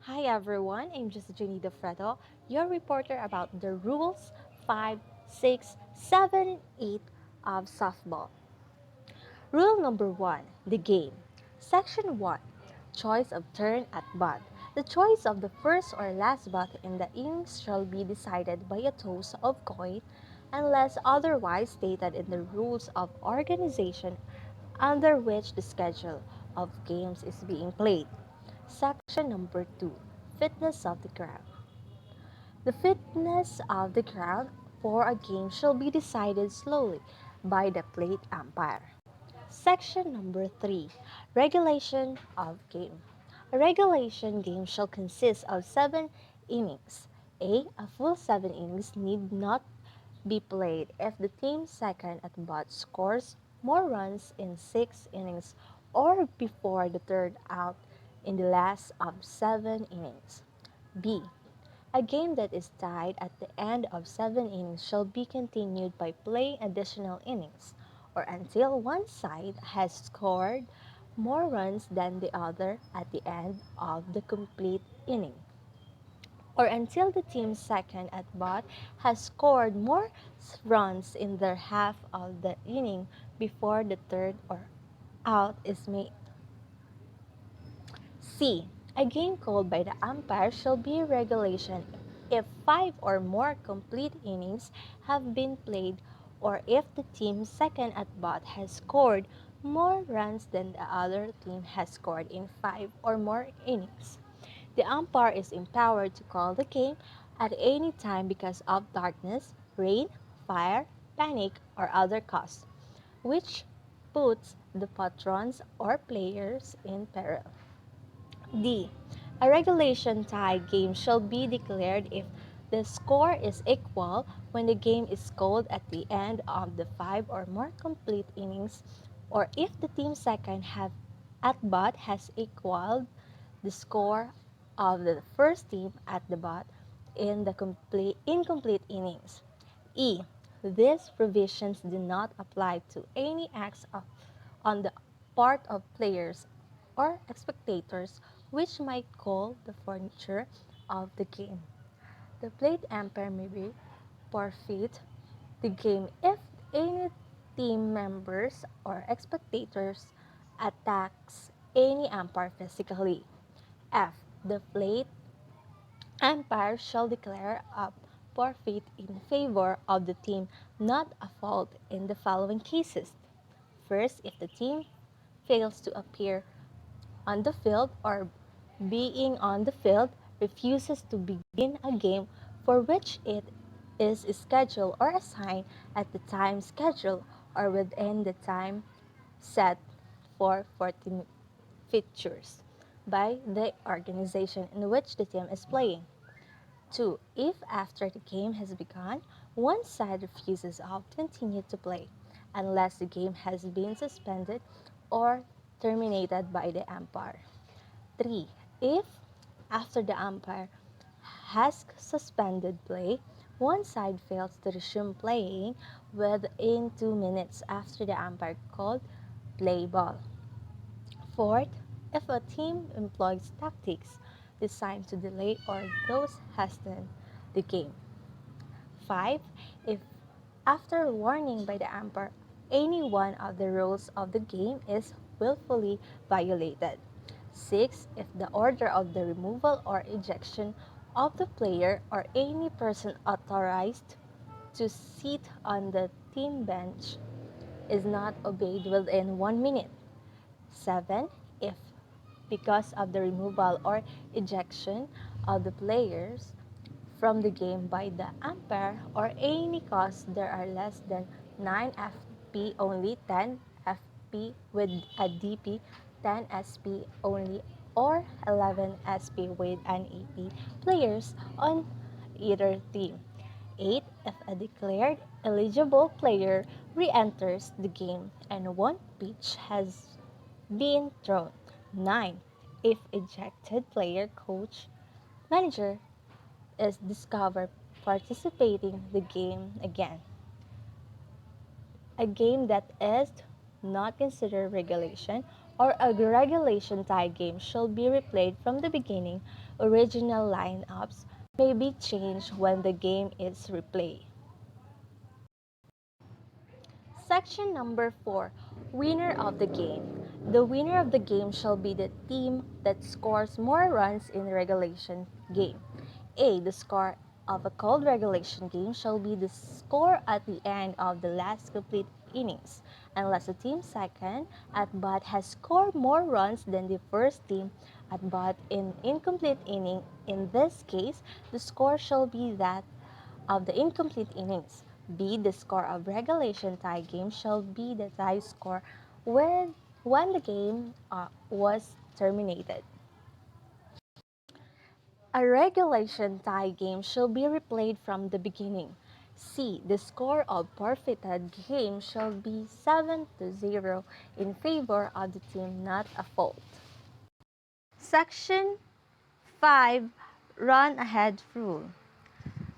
Hi everyone, I'm Jazzy Dofredo, your reporter about the rules 5, 6, 7, 8 of softball. Rule number 1, the game. Section 1, choice of turn at bat. The choice of the first or last bat in the innings shall be decided by a toss of coin unless otherwise stated in the rules of organization under which the schedule of games is being played. Section number 2, fitness of the ground. The fitness of the ground for a game shall be decided slowly by the plate umpire. Section number 3, regulation of game. A regulation game shall consist of 7 innings. A full 7 innings need not be played if the team second at bat scores more runs in 6 innings or before the third out in the last of 7 innings. B. A game that is tied at the end of 7 innings shall be continued by playing additional innings, or until one side has scored more runs than the other at the end of the complete inning, or until the team second at bat has scored more runs in their half of the inning before the third or out is made. C. A game called by the umpire shall be a regulation if 5 or more complete innings have been played or if the team second at bat has scored more runs than the other team has scored in 5 or more innings. The umpire is empowered to call the game at any time because of darkness, rain, fire, panic, or other cause, which puts the patrons or players in peril. D. A regulation tie game shall be declared if the score is equal when the game is called at the end of the 5 or more complete innings, or if the team second have at bat has equaled the score of the first team at the bat in the incomplete innings. E. These provisions do not apply to any acts on the part of players or spectators which might call the furniture of the game. The plate umpire may be forfeit the game if any team members or spectators attacks any umpire physically. F. The plate umpire shall declare a forfeit in favor of the team not at fault in the following cases. First, if the team fails to appear on the field or being on the field refuses to begin a game for which it is scheduled or assigned at the time scheduled or within the time set for 14 fixtures by the organization in which the team is playing. 2. If after the game has begun, one side refuses to continue to play unless the game has been suspended or terminated by the umpire. 3. If after the umpire has suspended play, one side fails to resume playing within 2 minutes after the umpire called play ball. Fourth, if a team employs tactics designed to delay or thus hasten the game. 5. If after warning by the umpire, any one of the rules of the game is willfully violated. 6. If the order of the removal or ejection of the player or any person authorized to sit on the team bench is not obeyed within 1 minute. 7. If because of the removal or ejection of the players from the game by the umpire or any cause there are less than 9 FP only, 10 FP with a DP, 10 SP only, or 11 SP with an EP players on either team. 8. If a declared eligible player re-enters the game and one pitch has been thrown. 9. If ejected player, coach, manager is discovered participating the game again. A game that is not considered regulation or a regulation tie game should be replayed from the beginning. Original lineups may be changed when the game is replayed. Section number 4. Winner of the game. The winner of the game shall be the team that scores more runs in the regulation game. A. The score of a cold regulation game shall be the score at the end of the last complete innings, unless the team second at bat has scored more runs than the first team at bat in incomplete inning. In this case, the score shall be that of the incomplete innings. B. The score of regulation tie game shall be the tie score when the game was terminated. A regulation tie game shall be replayed from the beginning. C. The score of forfeited game shall be 7-0 in favor of the team not at fault. Section 5. Run ahead rule.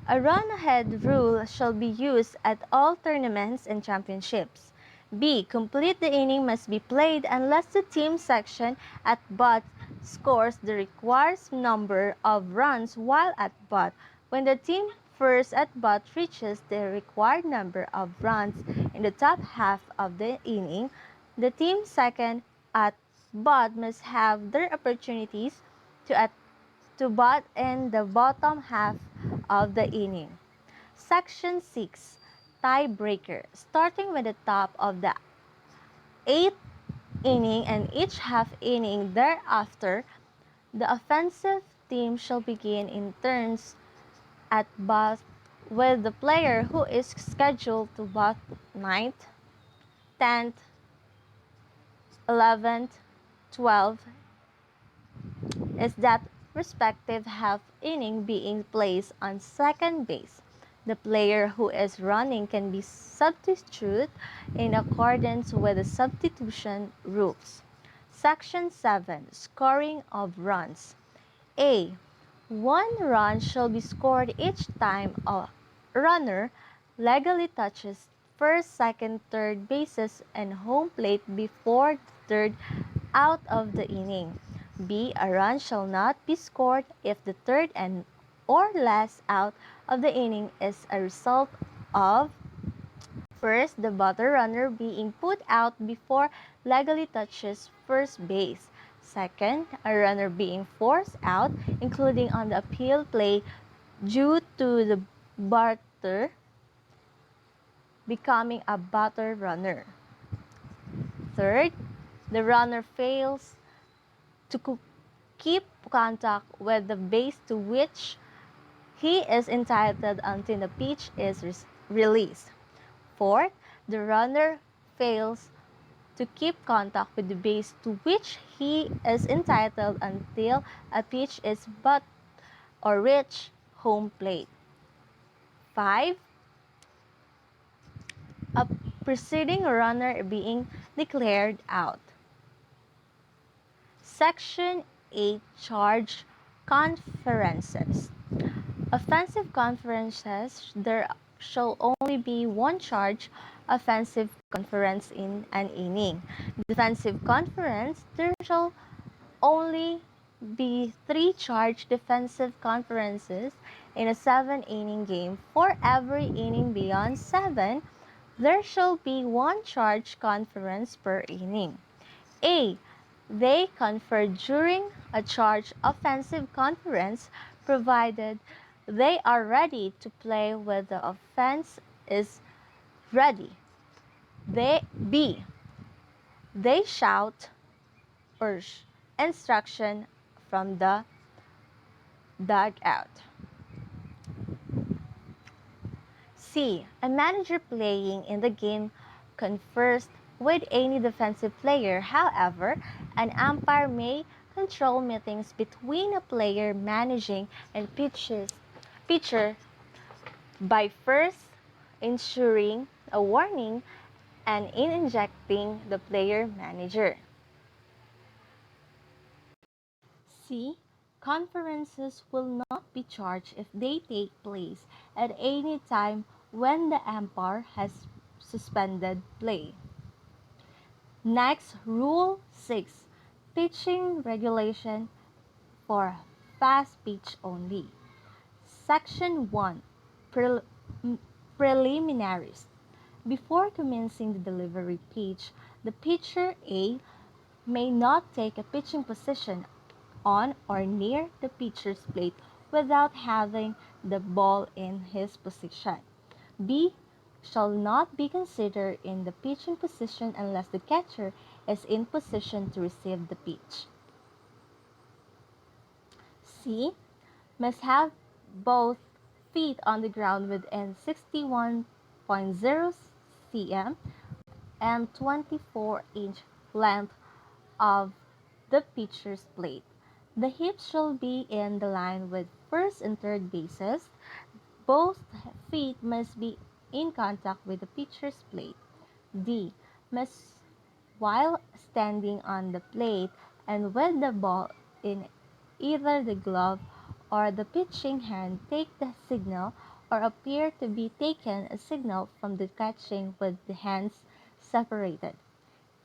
A run-ahead rule shall be used at all tournaments and championships. B. Complete the inning must be played unless the team section at bat scores the required number of runs while at bat. When the team first at bat reaches the required number of runs in the top half of the inning, the team second at bat must have their opportunities to bat in the bottom half of the inning. Section 6. Tiebreaker. Starting with the top of the 8th inning and each half inning thereafter, the offensive team shall begin in turns at bat with the player who is scheduled to bat ninth, 10th, 11th, 12th, is that respective half inning being placed on second base. The player who is running can be substituted in accordance with the substitution rules. Section 7. Scoring of runs. A. 1 run shall be scored each time a runner legally touches first, second, third bases and home plate before the third out of the inning. B. A run shall not be scored if the third and or last out of the inning is a result of first, the batter runner being put out before legally touches first base. Second, a runner being forced out, including on the appeal play due to the batter becoming a batter runner. Third, the runner fails to keep contact with the base to which he is entitled until the pitch is released. Fourth, the runner fails to keep contact with the base to which he is entitled until a pitch is but or reach home plate. 5. A preceding runner being declared out. Section 8. Charge conferences. Offensive conferences, there shall only be one charge offensive conference in an inning. Defensive conference, there shall only be 3 charge defensive conferences in a 7-inning game. For every inning beyond 7, there shall be 1 charge conference per inning. A. They confer during a charge offensive conference provided they are ready to play when the offense is ready. B. They shout or instruction from the dugout. C. A manager playing in the game confers with any defensive player. However, an umpire may control meetings between a player managing and pitcher by first ensuring a warning and in injecting the player manager. C. Conferences will not be charged if they take place at any time when the umpire has suspended play. Next, Rule 6, Pitching Regulation for Fast Pitch Only. Section 1, Prel- Preliminaries. Before commencing the delivery pitch, the pitcher A may not take a pitching position on or near the pitcher's plate without having the ball in his position. B shall not be considered in the pitching position unless the catcher is in position to receive the pitch. C must have both feet on the ground within 61.0 cm and 24-inch length of the pitcher's plate. The hips shall be in the line with first and third bases. Both feet must be in contact with the pitcher's plate. D. Must, while standing on the plate and with the ball in either the glove or the pitching hand, take the signal or appear to be taken a signal from the catching with the hands separated.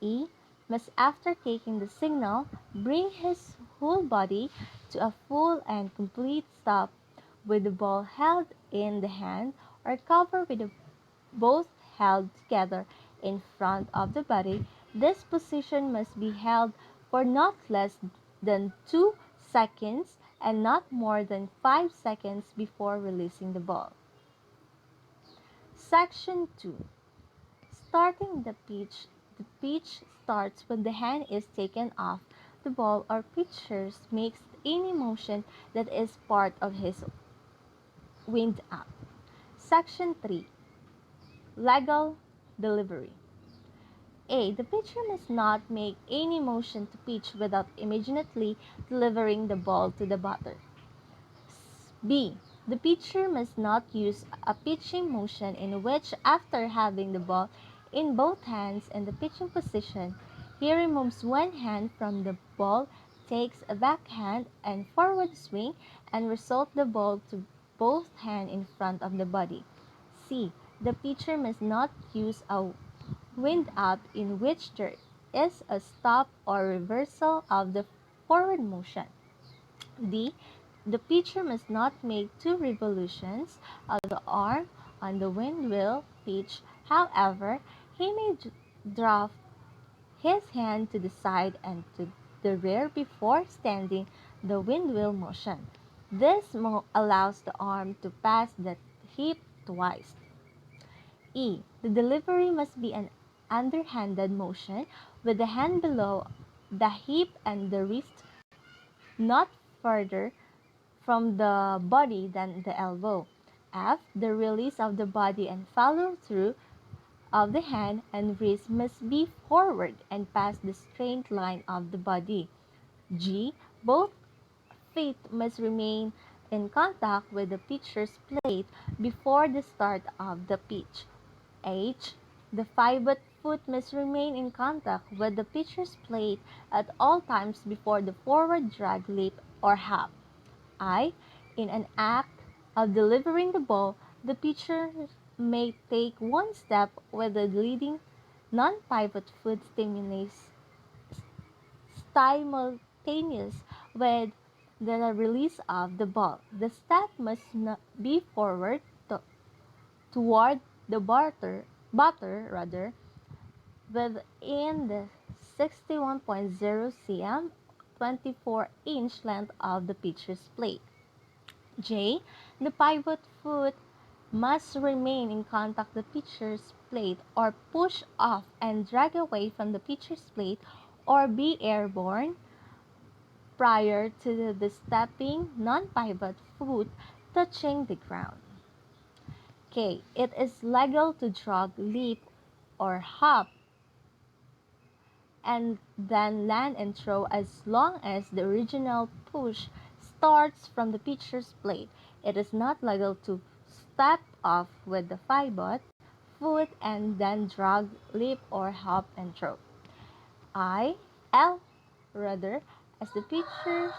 E. Must, after taking the signal, bring his whole body to a full and complete stop with the ball held in the hand or cover with the both held together in front of the body. This position must be held for not less than 2 seconds and not more than 5 seconds before releasing the ball. Section 2. Starting the pitch. The pitch starts when the hand is taken off the ball or pitcher makes any motion that is part of his wind up. Section 3. Legal delivery. A. The pitcher must not make any motion to pitch without immediately delivering the ball to the batter. B. The pitcher must not use a pitching motion in which, after having the ball in both hands in the pitching position, he removes one hand from the ball, takes a backhand and forward swing, and result the ball to both hands in front of the body. C. The pitcher must not use a wind up in which there is a stop or reversal of the forward motion. D. The pitcher must not make two revolutions of the arm on the windwheel pitch. However, he may drop his hand to the side and to the rear before standing the windwheel motion. This allows the arm to pass the hip twice. E. The delivery must be an underhanded motion with the hand below the hip and the wrist not further from the body than the elbow. F. The release of the body and follow through of the hand and wrist must be forward and past the straight line of the body. G. Both feet must remain in contact with the pitcher's plate before the start of the pitch. H. The pivot foot must remain in contact with the pitcher's plate at all times before the forward drag, leap, or hop. I. In an act of delivering the ball, the pitcher may take one step with the leading non-pivot foot simultaneous with the release of the ball. The step must not be forward toward the batter within the 61.0 cm 24-inch length of the pitcher's plate. J. The pivot foot must remain in contact with the pitcher's plate or push off and drag away from the pitcher's plate or be airborne prior to the stepping non-pivot foot touching the ground. K. It is legal to jog, leap, or hop and then land and throw as long as the original push starts from the pitcher's plate. It is not legal to step off with the pivot foot and then drag, leap, or hop and throw. I. L. Rather, as the pitcher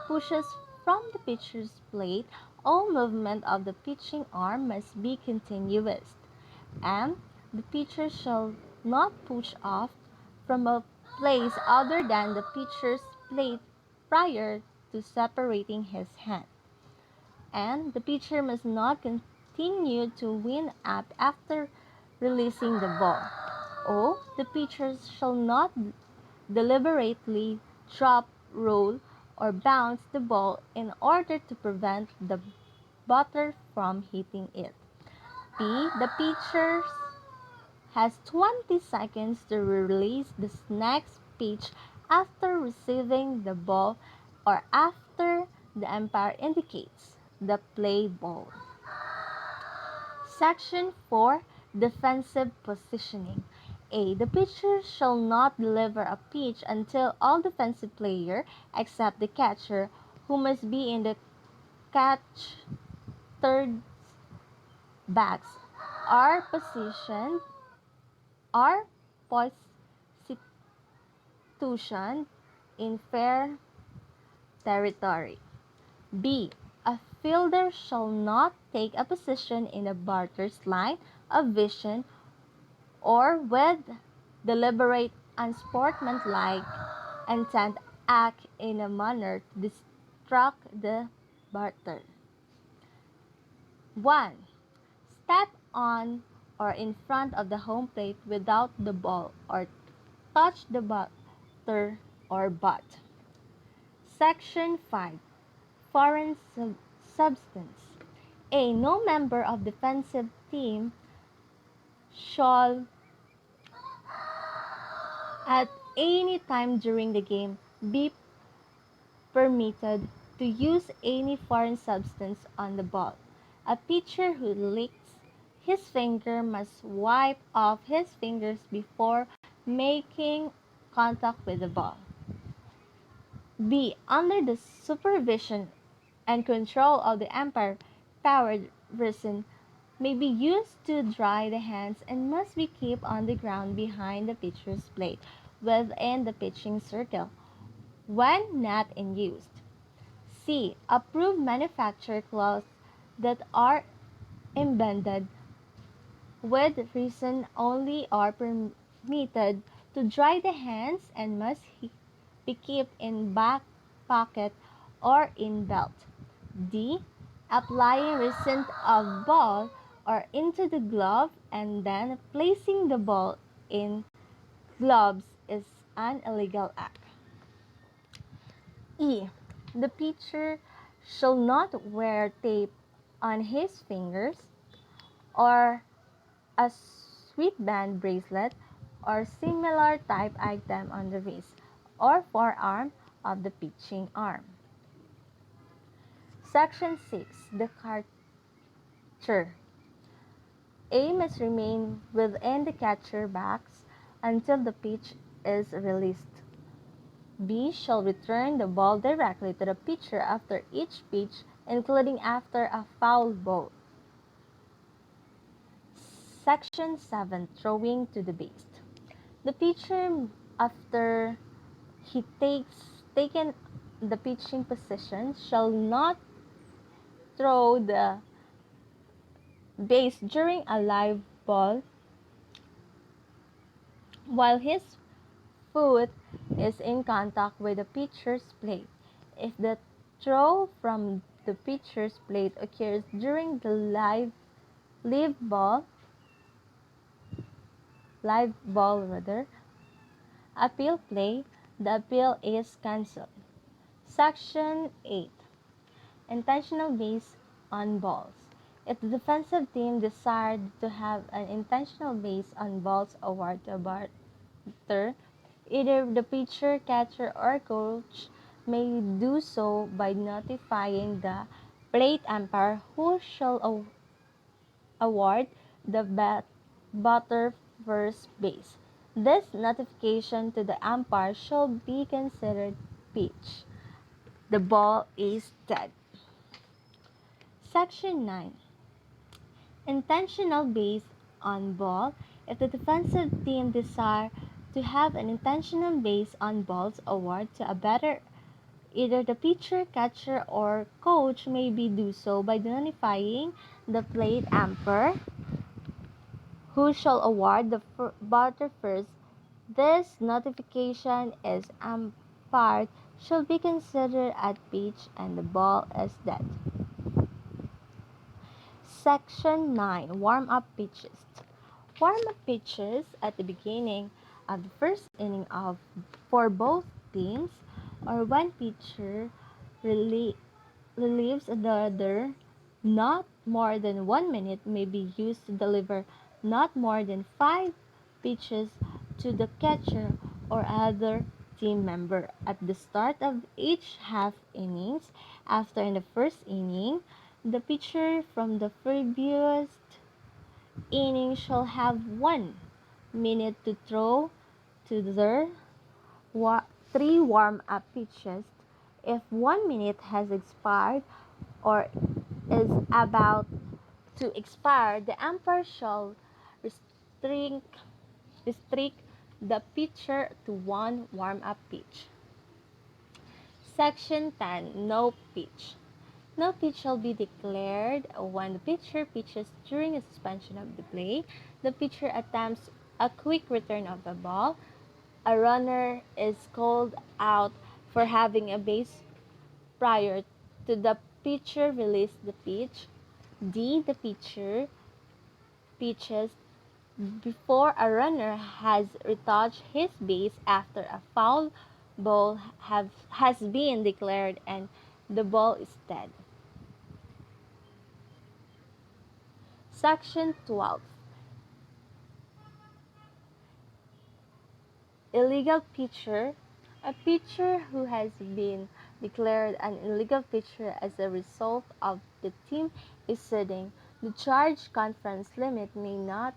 pushes from the pitcher's plate, all movement of the pitching arm must be continuous. M. The pitcher shall not push off from a place other than the pitcher's plate prior to separating his hand, and the pitcher must not continue to wind up after releasing the ball. O. The pitcher shall not deliberately drop, roll, or bounce the ball in order to prevent the batter from hitting it. P. The pitcher has 20 seconds to release the next pitch after receiving the ball or after the umpire indicates the play ball. Section 4. Defensive positioning. A. The pitcher shall not deliver a pitch until all defensive players, except the catcher, who must be in the catch third backs, are are positioned in fair territory. B. A fielder shall not take a position in a batter's line of vision or with deliberate unsportsmanlike intent act in a manner to distract the batter. 1. Step on or in front of the home plate without the ball or touch the batter or bat. Section 5. Foreign substance. A. No member of defensive team shall at any time during the game be permitted to use any foreign substance on the ball. A pitcher who licks his finger must wipe off his fingers before making contact with the ball. B. Under the supervision and control of the umpire, powered resin may be used to dry the hands and must be kept on the ground behind the pitcher's plate within the pitching circle when not in use. C. Approved manufacturer cloths that are embedded with resin only are permitted to dry the hands and must be kept in back pocket or in belt. D. Applying resin of ball or into the glove and then placing the ball in gloves is an illegal act. E. The pitcher shall not wear tape on his fingers or a sweatband bracelet or similar type item on the wrist or forearm of the pitching arm. Section 6. The catcher. A must remain within the catcher box until the pitch is released. B shall return the ball directly to the pitcher after each pitch, including after a foul ball. Section 7. Throwing to the base. The pitcher, after he taken the pitching position, shall not throw the base during a live ball while his foot is in contact with the pitcher's plate. If the throw from the pitcher's plate occurs during the live ball rather appeal play, the appeal is cancelled. Section 8. Intentional base on balls. If the defensive team desired to have an intentional base on balls award to a batter, either the pitcher, catcher, or coach may do so by notifying the plate umpire, who shall award the batter first base. This notification to the umpire shall be considered pitch. The ball is dead. Section 9. Intentional base on ball. If the defensive team desire to have an intentional base on balls award to a batter, either the pitcher, catcher, or coach may do so by notifying the plate umpire, who shall award the batter first This notification is umpired should be considered at pitch and the ball is dead. Section 9. Warm-up pitches. Warm-up pitches at the beginning of the first inning of for both teams or one pitcher relie- relieves the other. Not more than 1 minute may be used to deliver not more than 5 pitches to the catcher or other team member at the start of each half innings. After in the first inning, the pitcher from the previous inning shall have 1 minute to throw to their three warm-up pitches. If 1 minute has expired or is about to expire, the umpire shall restrict, restrict the pitcher to one warm-up pitch. Section 10. No pitch. No pitch shall be declared when the pitcher pitches during a suspension of the play. The pitcher attempts a quick return of the ball. A runner is called out for having a base prior to the pitcher release the pitch. D. The pitcher pitches before a runner has retouched his base after a foul ball has been declared and the ball is dead. Section 12. Illegal pitcher. A pitcher who has been declared an illegal pitcher as a result of the team exceeding the charged conference limit may not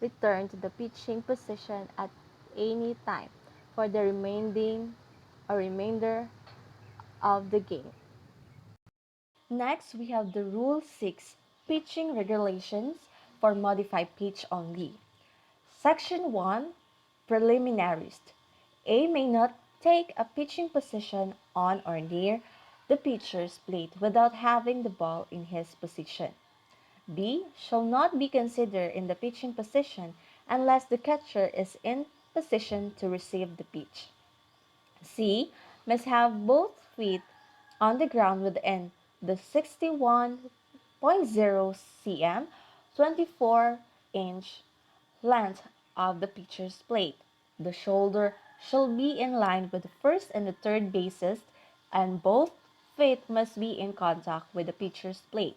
return to the pitching position at any time for the remainder of the game. Next, we have the Rule 6 Pitching Regulations for Modified Pitch Only. Section 1 Preliminaries. A may not take a pitching position on or near the pitcher's plate without having the ball in his position. B shall not be considered in the pitching position unless the catcher is in position to receive the pitch. C must have both feet on the ground within the 61.0 cm 24-inch length of the pitcher's plate. The shoulder shall be in line with the first and the third bases, and both feet must be in contact with the pitcher's plate.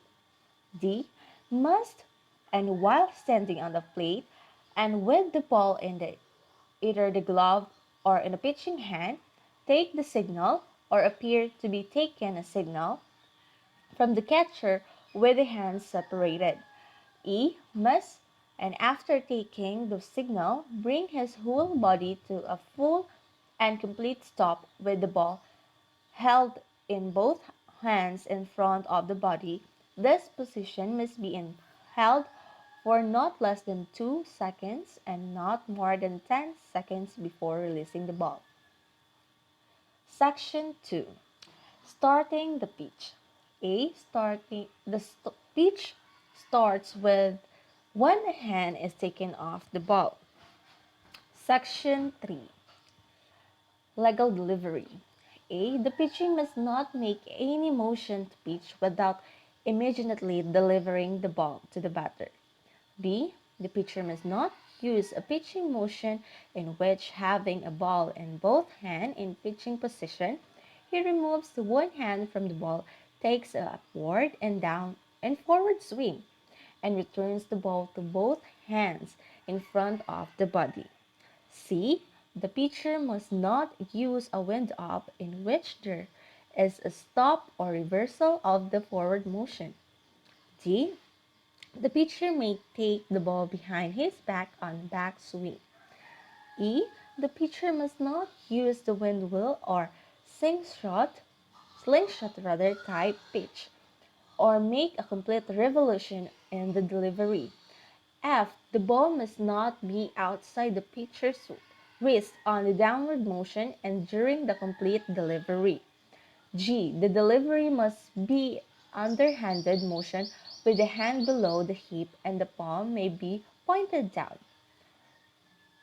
D must, and while standing on the plate and with the ball in either the glove or in the pitching hand, take the signal or appear to be taken a signal from the catcher with the hands separated. E must, and after taking the signal, bring his whole body to a full and complete stop with the ball held in both hands in front of the body. This position must be held for not less than 2 seconds and not more than 10 seconds before releasing the ball. Section 2. Starting the pitch. Pitch starts with one hand is taken off the ball. Section 3. Legal delivery. A. The pitcher must not make any motion to pitch without immediately delivering the ball to the batter. B. The pitcher must not use a pitching motion in which, having a ball in both hands in pitching position, he removes the one hand from the ball, takes a upward and down and forward swing, and returns the ball to both hands in front of the body. C. The pitcher must not use a wind-up in which there is a stop or reversal of the forward motion. D. The pitcher may take the ball behind his back on back swing. E. The pitcher must not use the windmill or slingshot type pitch, or make a complete revolution in the delivery. F. The ball must not be outside the pitcher's wrist on the downward motion and during the complete delivery. G. The delivery must be underhanded motion with the hand below the hip and the palm may be pointed down.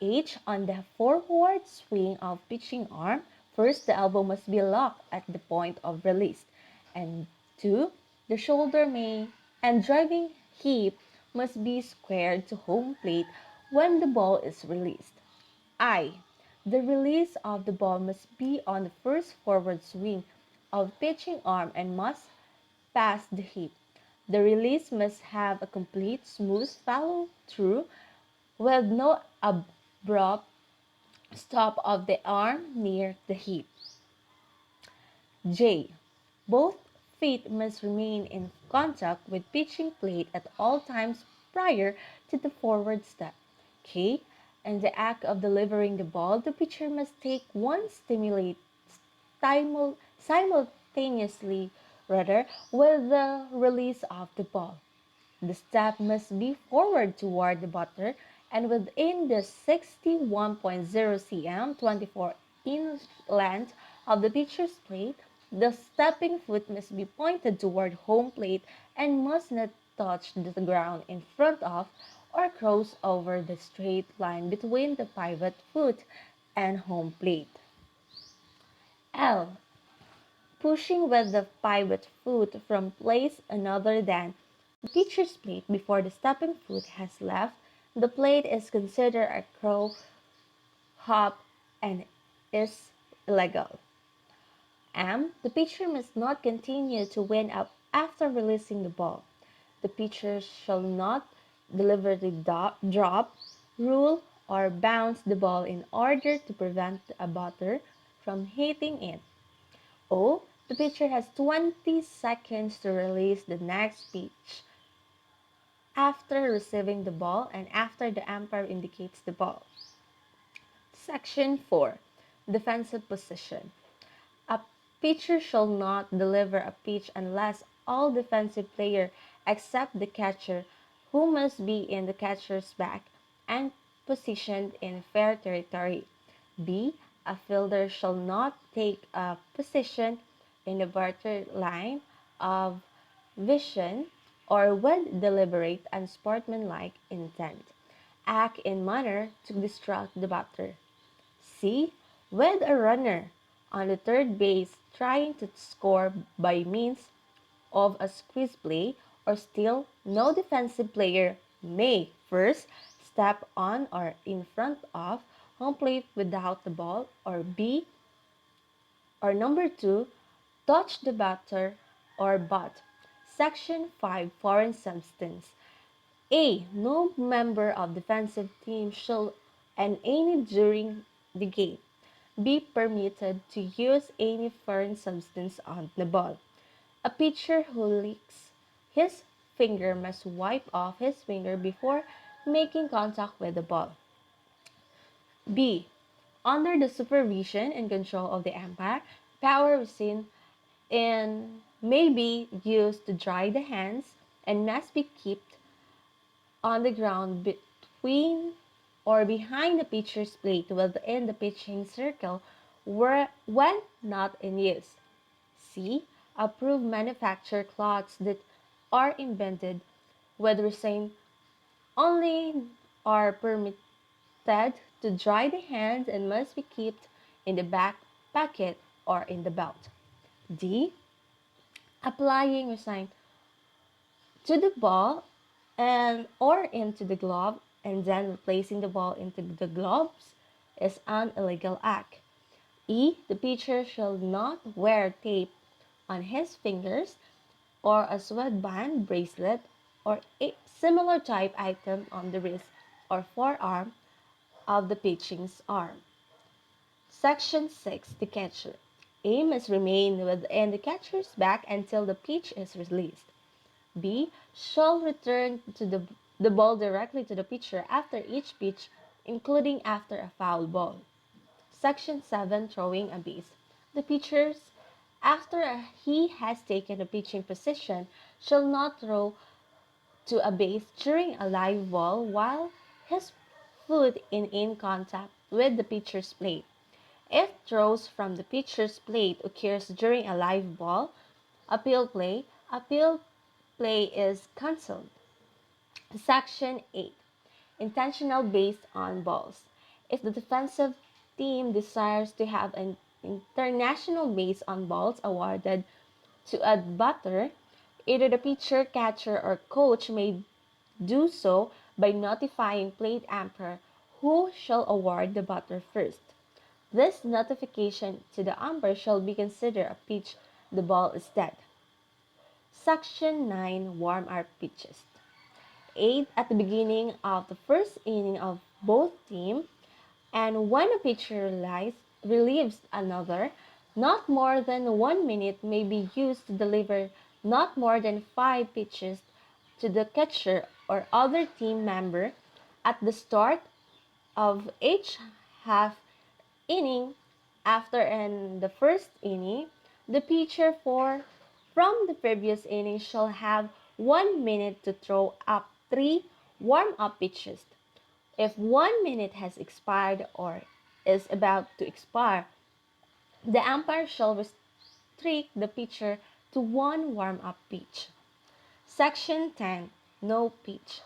H. On the forward swing of pitching arm, first the elbow must be locked at the point of release. And 2. The shoulder may and driving hip must be squared to home plate when the ball is released. I. The release of the ball must be on the first forward swing of pitching arm and must pass the hip. The release must have a complete smooth follow through with no abrupt stop of the arm near the hip. J. Both feet must remain in contact with pitching plate at all times prior to the forward step. K. In the act of delivering the ball, the pitcher must take one stimulate simultaneously rather with the release of the ball. The step must be forward toward the batter and within the 61.0 cm 24-inch length of the pitcher's plate. The stepping foot must be pointed toward home plate and must not touch the ground in front of or cross over the straight line between the pivot foot and home plate. L. Pushing with the pivot foot from place another than the pitcher's plate before the stepping foot has left the plate is considered a crow hop and is illegal. The pitcher must not continue to wind up after releasing the ball. The pitcher shall not deliberately drop, roll, or bounce the ball in order to prevent a batter from hitting it. O. The pitcher has 20 seconds to release the next pitch after receiving the ball and after the umpire indicates the ball. Section 4. Defensive position. A pitcher shall not deliver a pitch unless all defensive players except the catcher, who must be in the catcher's back and positioned in fair territory. B. A fielder shall not take a position in the batter line of vision or with deliberate and sportsmanlike intent. Act in manner to distract the batter. C. With a runner on the third base trying to score by means of a squeeze play or still no defensive player may first step on or in front of home plate without the ball or B or number 2 touch the batter or bat. Section 5 Foreign Substance. A. No member of defensive team shall and any during the game be permitted to use any foreign substance on the ball. A pitcher who licks his finger must wipe off his finger before making contact with the ball. B. Under the supervision and control of the umpire, power within and may be used to dry the hands and must be kept on the ground between or behind the pitcher's plate within the pitching circle when not in use. C. Approved manufacturer cloths that are invented with resin only are permitted to dry the hands and must be kept in the back pocket or in the belt. D. Applying resin to the ball and or into the glove and then replacing the ball into the gloves is an illegal act. E. The pitcher shall not wear tape on his fingers or a sweatband, bracelet, or a similar type item on the wrist or forearm of the pitching's arm. Section 6. The catcher. A must remain within the catcher's back until the pitch is released. B. Shall return the ball directly to the pitcher after each pitch, including after a foul ball. Section 7. Throwing a base. The pitcher, after he has taken a pitching position, shall not throw to a base during a live ball while his foot in contact with the pitcher's plate. If throws from the pitcher's plate occurs during a live ball, appeal play is cancelled. Section 8. Intentional based on balls. If the defensive team desires to have an international base on balls awarded to a batter, either the pitcher, catcher, or coach may do so by notifying plate umpire who shall award the batter first. This notification to the umpire shall be considered a pitch the ball is dead. Section 9 Warm-up pitches. 8 at the beginning of the first inning of both teams, and when a pitcher relieves another, not more than 1 minute may be used to deliver not more than 5 pitches to the catcher or other team member at the start of each half inning. After in the first inning, the pitcher from the previous inning shall have 1 minute to throw up 3 warm-up pitches. If 1 minute has expired or is about to expire, the umpire shall restrict the pitcher to one warm-up pitch. Section 10. No pitch.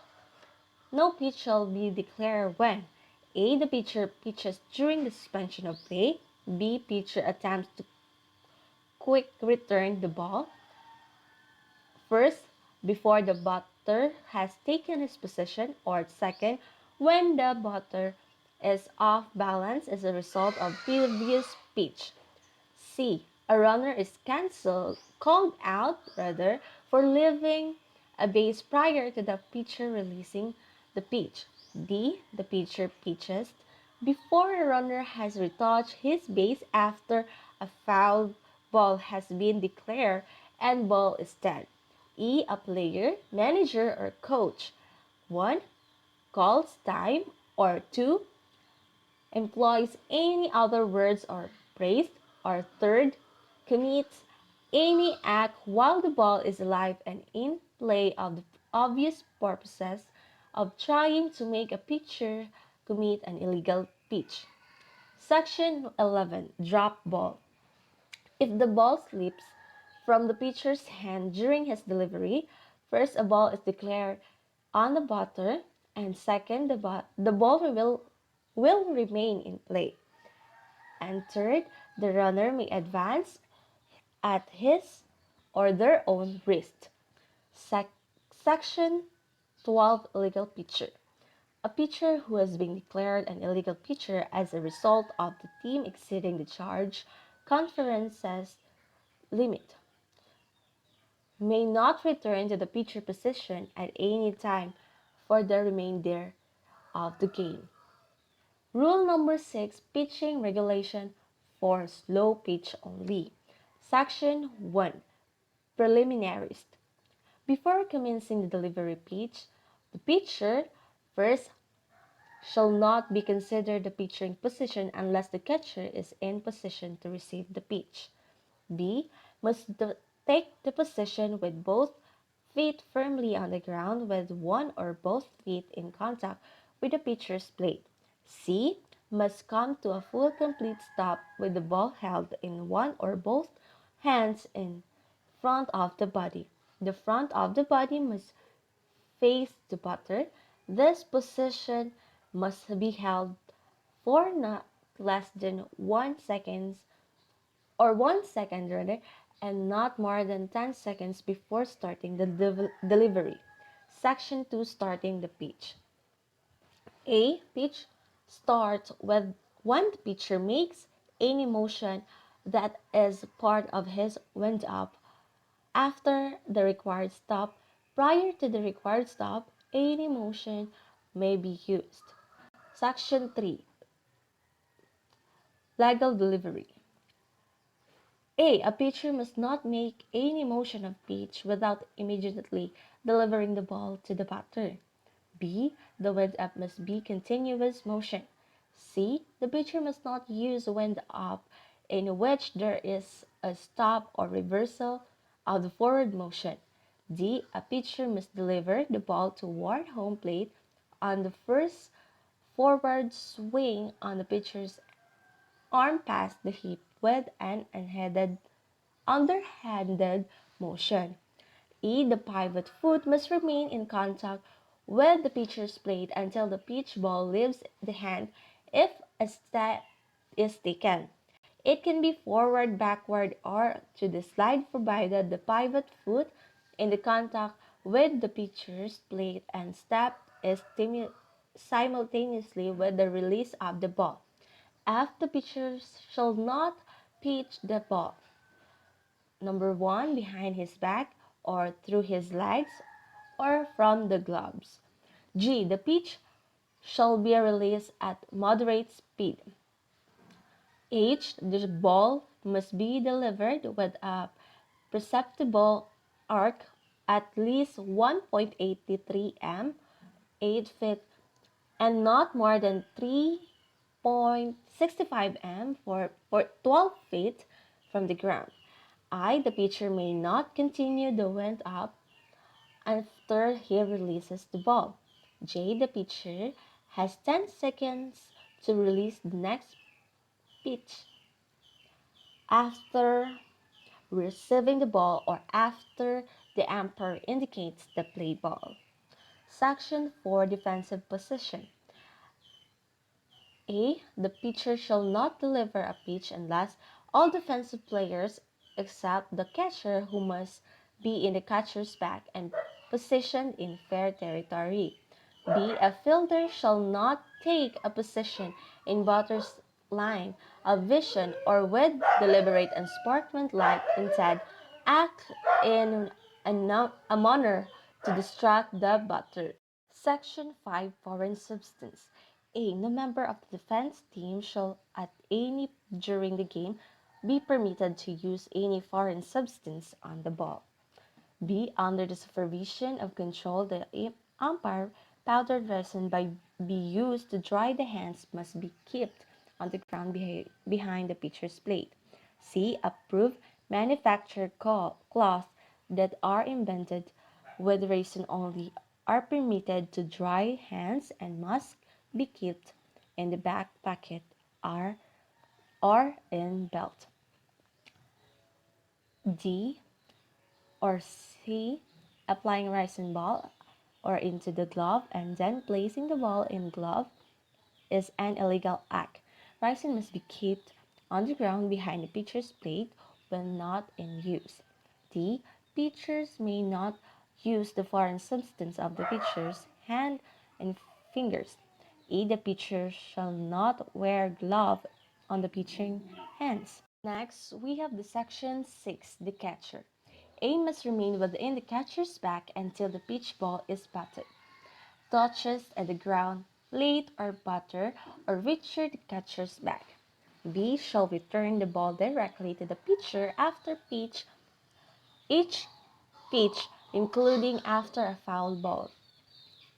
No pitch shall be declared when A. The pitcher pitches during the suspension of play. B. Pitcher attempts to quick return the ball first before the batter has taken his position, or second when the batter is off balance as a result of previous pitch. C. A runner is called out rather for leaving a base prior to the pitcher releasing the pitch. D. The pitcher pitches before a runner has retouched his base after a foul ball has been declared and ball is dead. E. A player, manager, or coach 1. Calls time, or 2. Employs any other words or praise, or 3rd. Commits any act while the ball is alive and in play of the obvious purposes of trying to make a pitcher commit an illegal pitch. Section 11. Drop ball. If the ball slips from the pitcher's hand during his delivery, first a ball is declared on the batter, and second the ball will remain in play. And third, the runner may advance at his or their own risk. Section 12. Illegal pitcher. A pitcher who has been declared an illegal pitcher as a result of the team exceeding the charge conference's limit may not return to the pitcher position at any time for the remainder of the game. Rule number 6. Pitching regulation for slow pitch only. Section 1. Preliminaries. Before commencing the delivery pitch, the pitcher first shall not be considered the pitching position unless the catcher is in position to receive the pitch. B. Must take the position with both feet firmly on the ground with one or both feet in contact with the pitcher's plate. C. Must come to a full complete stop with the ball held in one or both hands in front of the body. The front of the body must face the batter. This position must be held for not less than 1 second, or 1 second rather, and not more than 10 seconds before starting the delivery. Section 2. Starting the pitch. A. Pitch starts when the pitcher makes any motion that is part of his wind-up after the required stop. Prior to the required stop, any motion may be used. Section 3. Legal delivery. A pitcher must not make any motion of pitch without immediately delivering the ball to the batter. B. The wind-up must be continuous motion. C. The pitcher must not use wind-up in which there is a stop or reversal of the forward motion. D. A pitcher must deliver the ball toward home plate on the first forward swing on the pitcher's arm past the hip with an underhanded motion. E. The pivot foot must remain in contact with the pitcher's plate until the pitch ball leaves the hand If a step is taken, it can be forward, backward, or to the slide provided the pivot foot in the contact with the pitcher's plate and step is simultaneously with the release of the ball. F. The pitcher shall not pitch the ball. Number 1, behind his back or through his legs or from the gloves. G. The pitch shall be released at moderate speed. H. The ball must be delivered with a perceptible arc at least 1.83 m, 8 feet, and not more than 3.65 m for 12 feet from the ground. I. The pitcher may not continue the wind up after he releases the ball. J. The pitcher has 10 seconds to release the next pitch after receiving the ball or after the umpire indicates the play ball. Section 4, Defensive Position. A. The pitcher shall not deliver a pitch unless all defensive players except the catcher who must be in the catcher's back and positioned in fair territory. B. A fielder shall not take a position in batter's line of vision or with deliberate and sportsmanlike instead act in a manner to distract the batter. Section 5, Foreign Substance. A. No member of the defense team shall at any during the game be permitted to use any foreign substance on the ball. B. Under the supervision of control, the umpire, powdered resin by be used to dry the hands must be kept on the ground behind the pitcher's plate. C. Approved manufactured cloth that are invented with resin only are permitted to dry hands and must be kept in the back pocket or in belt. D or C. Applying resin ball or into the glove and then placing the ball in glove is an illegal act. Resin must be kept on the ground behind the pitcher's plate when not in use. D. Pitchers may not use the foreign substance of the pitcher's hand and fingers. E. The pitcher shall not wear glove on the pitching hands. Next, we have the section 6, the catcher. A must remain within the catcher's back until the pitch ball is batted. Touches at the ground, late or butter, or richer the catcher's back. B shall return the ball directly to the pitcher after each pitch, including after a foul ball.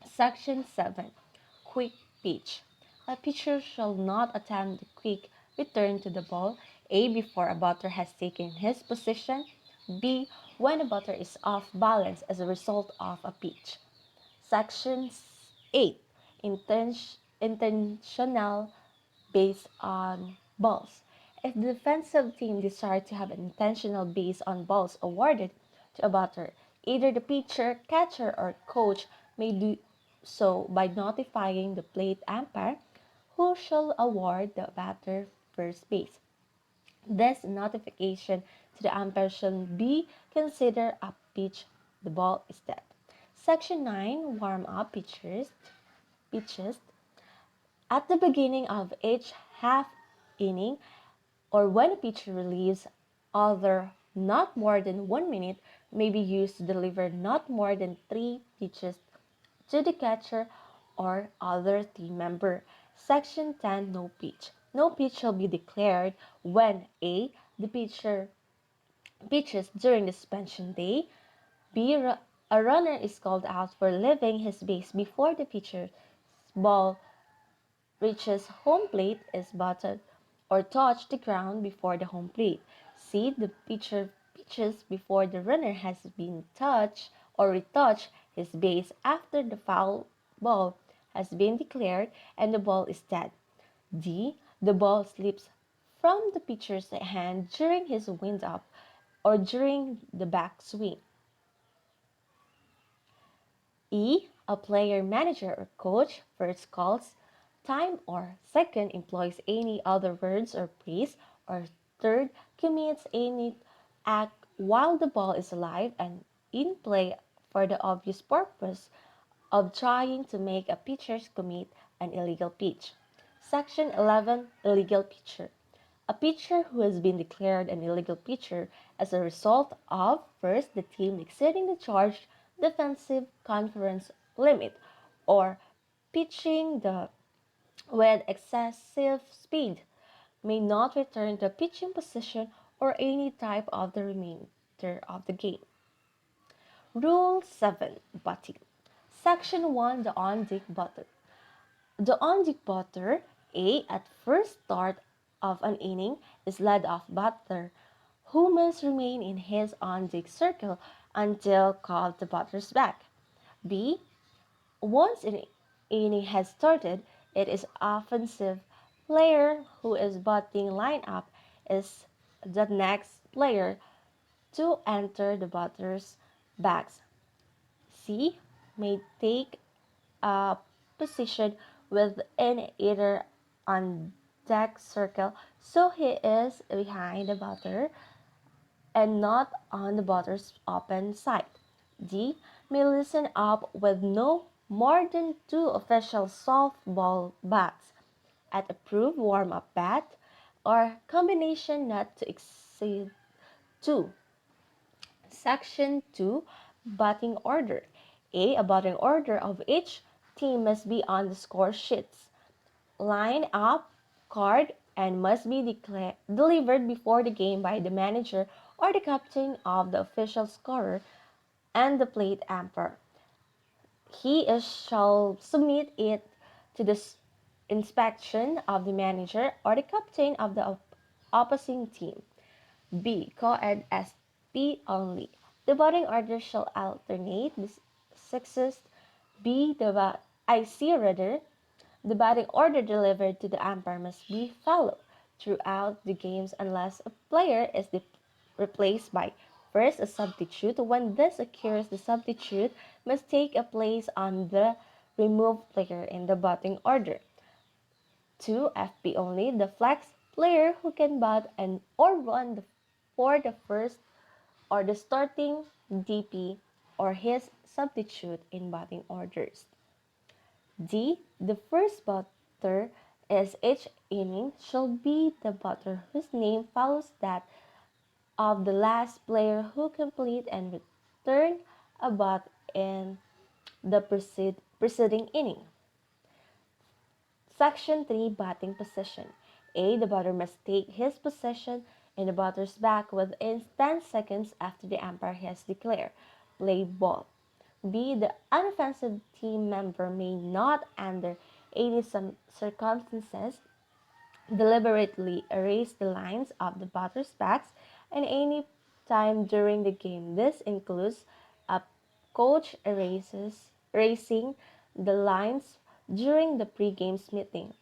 Section 7. Quick pitch. A pitcher shall not attempt the quick return to the ball, A. Before a batter has taken his position, B. When a batter is off balance as a result of a pitch. Section 8. Intentional base on balls. If the defensive team desires to have an intentional base on balls awarded to a batter, either the pitcher, catcher, or coach may do so by notifying the plate umpire, who shall award the batter first base. This notification to the umpire shall be considered a pitch. The ball is dead. Section 9, Warm up pitches. At the beginning of each half inning or when a pitcher relieves, other not more than 1 minute may be used to deliver not more than 3 pitches to the catcher or other team member. Section 10, No pitch. No pitch shall be declared when A. The pitcher pitches during the suspension day. B. A runner is called out for leaving his base before the pitcher's ball reaches home plate, is batted or touch the ground before the home plate. C. The pitcher pitches before the runner has been touched or retouched his base after the foul ball has been declared and the ball is dead. D. The ball slips from the pitcher's hand during his wind-up or during the backswing. E. A player, manager, or coach first calls time or second employs any other words or phrase, or third commits any act while the ball is alive and in play for the obvious purpose of trying to make a pitcher commit an illegal pitch. Section 11, Illegal Pitcher. A pitcher who has been declared an illegal pitcher as a result of first, the team exceeding the charged defensive conference limit, or pitching with excessive speed, may not return to pitching position or any type of the remainder of the game. Rule 7, Batting. Section 1, the on-deck batter. The on-deck batter, A, at first start of an inning, is led-off batter who must remain in his on-deck circle until called the batter's back. B, once an inning has started, it is offensive player who is batting lineup is the next player to enter the batter's box. C, may take a position within either on deck circle so he is behind the batter and not on the batter's open side. D, may listen up with no more than two official softball bats at approved warm-up bat or combination not to exceed two. Section 2, Batting Order. A batting order of each team must be on the score sheets, line up card, and must be delivered before the game by the manager or the captain of the official scorer and the plate umpire. He is shall submit it to the inspection of the manager or the captain of the opposing team. B. Co-ed SP only. The batting order shall alternate the sexes. B. IC rather. The batting order delivered to the umpire must be followed throughout the games unless a player is replaced by first a substitute. When this occurs, the substitute must take a place on the removed player in the batting order. 2. FP only. The flex player who can bat and or run for the first or the starting DP or his substitute in batting orders. D. The first batter is each inning shall be the batter whose name follows that of the last player who complete and return a bat in the preceding inning. Section 3, Batting Position. A. The batter must take his position in the batter's back within 10 seconds after the umpire has declared play ball. B. The unoffensive team member may not, under any circumstances, deliberately erase the lines of the batter's backs at any time during the game. This includes a coach erasing the lines during the pre-game meeting.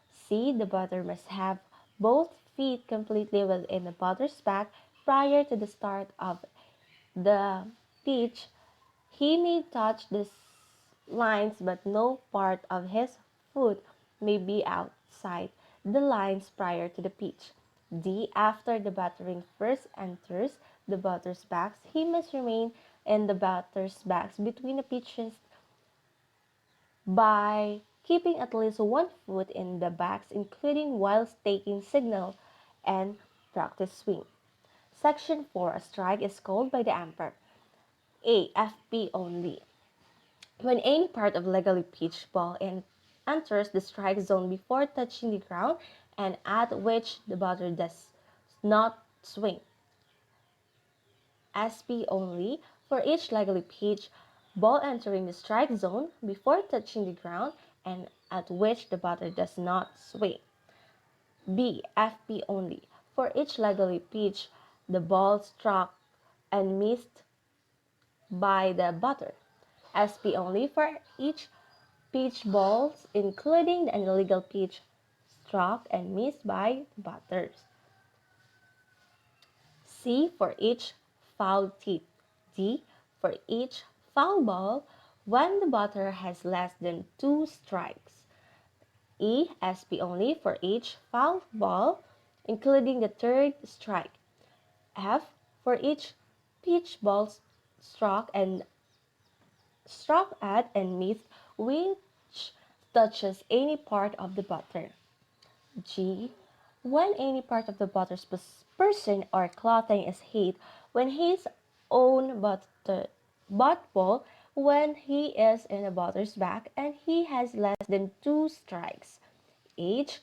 C. The batter must have both feet completely within the batter's back prior to the start of the pitch. He may touch the lines, but no part of his foot may be outside the lines prior to the pitch. D. After the battering first enters the batter's box, he must remain in the batter's box between the pitches by keeping at least one foot in the box, including whilst taking signal and practice swing. Section 4. A strike is called by the umpire. A. FP only. When any part of legally pitched ball enters the strike zone before touching the ground and at which the batter does not swing. SP only. For each legally pitched ball entering the strike zone before touching the ground and at which the batter does not swing. B. FP only. For each legally pitched the ball struck and missed by the batter. SP only for each pitch balls, including the illegal pitch struck and missed by batters. C for each foul tip. D for each foul ball when the batter has less than two strikes. E, SP only for each foul ball, including the third strike. F, for each pitch ball struck at and missed which touches any part of the batter. G, when any part of the batter's person or clothing is hit when his own butt ball when he is in a batter's back and he has less than two strikes. H,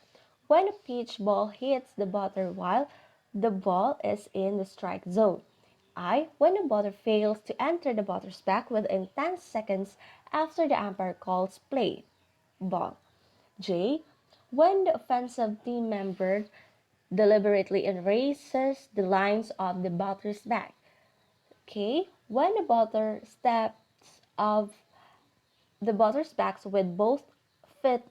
when a pitch ball hits the batter while the ball is in the strike zone. I, when the batter fails to enter the batter's back within 10 seconds after the umpire calls play. Ball. J, when the offensive team member deliberately erases the lines of the batter's back. K, when the batter steps off the batter's back with both feet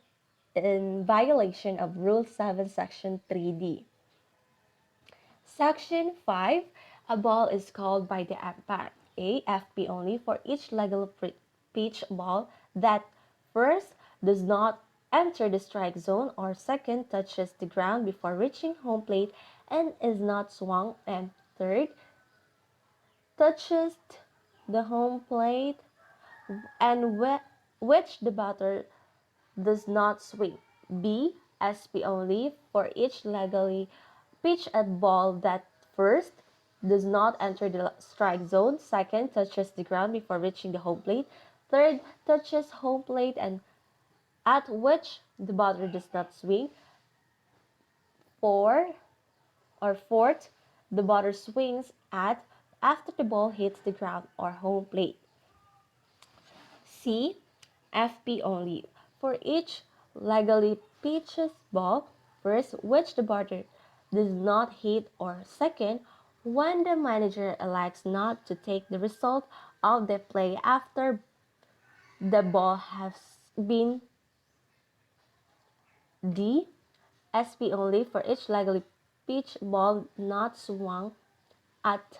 in violation of Rule 7, Section 3D. Section 5, a ball is called by the umpire. A, FP only for each legal pitch ball that first does not enter the strike zone or second touches the ground before reaching home plate and is not swung and third touches the home plate and which the batter does not swing. B, SP only for each legally pitched at ball that first does not enter the strike zone, second touches the ground before reaching the home plate, third touches home plate and at which the batter does not swing, four or fourth the batter swings at after the ball hits the ground or home plate. C, FP only for each legally pitches ball, first which the batter does not hit or second when the manager elects not to take the result of the play after the ball has been D, SP only for each legally pitched ball not swung at